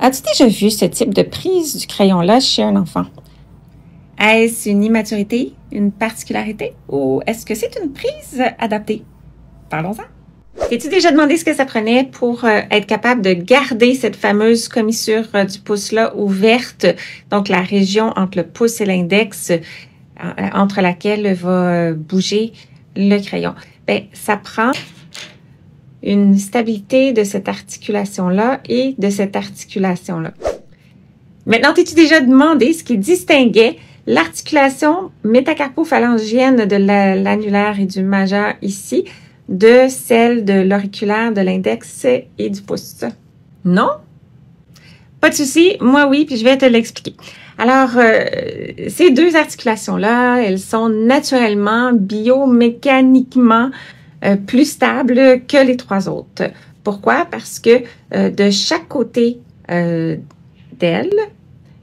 As-tu déjà vu ce type de prise du crayon-là chez un enfant? Est-ce une immaturité, une particularité ou est-ce que c'est une prise adaptée? Parlons-en. T'es-tu déjà demandé ce que ça prenait pour être capable de garder cette fameuse commissure du pouce-là ouverte, donc la région entre le pouce et l'index, entre laquelle va bouger le crayon? Bien, ça prend une stabilité de cette articulation-là et de cette articulation-là. Maintenant, t'es-tu déjà demandé ce qui distinguait l'articulation métacarpophalangienne de l'annulaire et du majeur ici de celle de l'auriculaire, de l'index et du pouce? Non? Pas de souci, moi oui, puis je vais te l'expliquer. Alors, ces deux articulations-là, elles sont naturellement, biomécaniquement plus stables que les trois autres. Pourquoi? Parce que de chaque côté d'elle,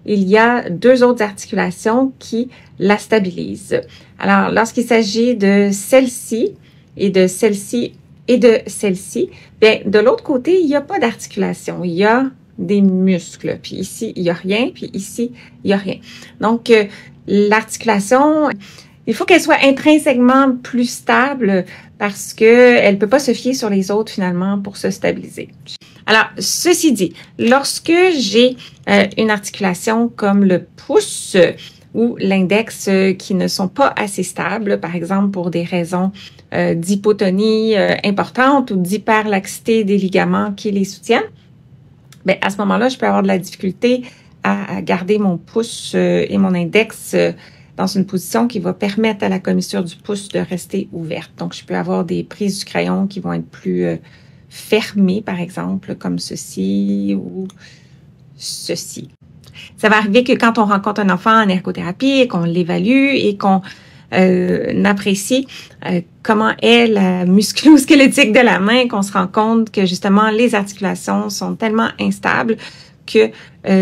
il y a deux autres articulations qui la stabilisent. Alors, lorsqu'il s'agit de celle-ci et de celle-ci et de celle-ci, bien, de l'autre côté, il n'y a pas d'articulation. Il y a des muscles. Puis ici, il n'y a rien. Puis ici, il n'y a rien. Donc, l'articulation, il faut qu'elle soit intrinsèquement plus stable parce qu'elle ne peut pas se fier sur les autres finalement pour se stabiliser. Alors, ceci dit, lorsque j'ai une articulation comme le pouce ou l'index qui ne sont pas assez stables, par exemple pour des raisons d'hypotonie importante ou d'hyperlaxité des ligaments qui les soutiennent, bien, à ce moment-là, je peux avoir de la difficulté à garder mon pouce et mon index dans une position qui va permettre à la commissure du pouce de rester ouverte. Donc, je peux avoir des prises du crayon qui vont être plus fermées, par exemple, comme ceci ou ceci. Ça va arriver que quand on rencontre un enfant en ergothérapie et qu'on l'évalue et qu'on apprécie comment est la musculo-squelettique de la main, qu'on se rend compte que justement les articulations sont tellement instables que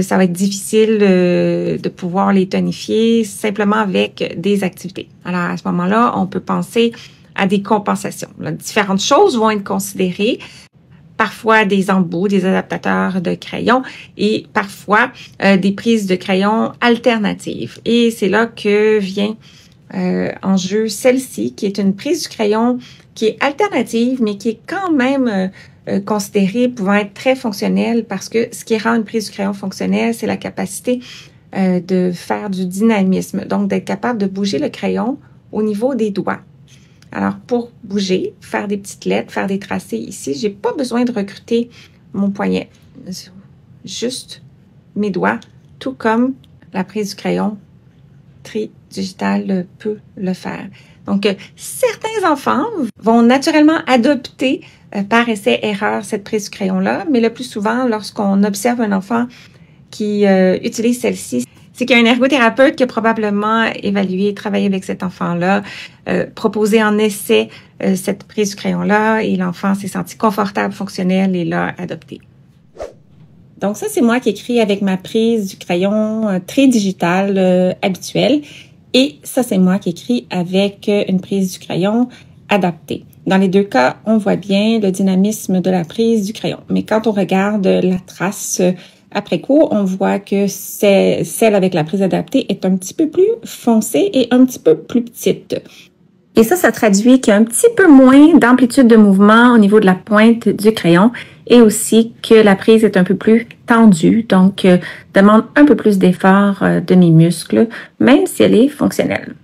ça va être difficile de pouvoir les tonifier simplement avec des activités. Alors, à ce moment-là, on peut penser à des compensations. Là, différentes choses vont être considérées. Parfois des embouts, des adaptateurs de crayon et parfois des prises de crayon alternatives. Et c'est là que vient en jeu celle-ci, qui est une prise du crayon qui est alternative, mais qui est quand même considérée pouvant être très fonctionnelle parce que ce qui rend une prise du crayon fonctionnelle, c'est la capacité de faire du dynamisme, donc d'être capable de bouger le crayon au niveau des doigts. Alors, pour bouger, faire des petites lettres, faire des tracés ici, j'ai pas besoin de recruter mon poignet. Juste mes doigts, tout comme la prise du crayon tridigital peut le faire. Donc, certains enfants vont naturellement adopter par essai-erreur cette prise du crayon-là, mais le plus souvent, lorsqu'on observe un enfant qui utilise celle-ci, c'est qu'il y a un ergothérapeute qui a probablement évalué, travaillé avec cet enfant-là, proposé en essai cette prise du crayon-là et l'enfant s'est senti confortable, fonctionnel et l'a adopté. Donc ça, c'est moi qui écris avec ma prise du crayon très digitale habituelle et ça, c'est moi qui écris avec une prise du crayon adaptée. Dans les deux cas, on voit bien le dynamisme de la prise du crayon. Mais quand on regarde la trace après coup, on voit que celle avec la prise adaptée est un petit peu plus foncée et un petit peu plus petite. Et ça traduit qu'il y a un petit peu moins d'amplitude de mouvement au niveau de la pointe du crayon et aussi que la prise est un peu plus tendue, donc demande un peu plus d'effort de mes muscles, même si elle est fonctionnelle.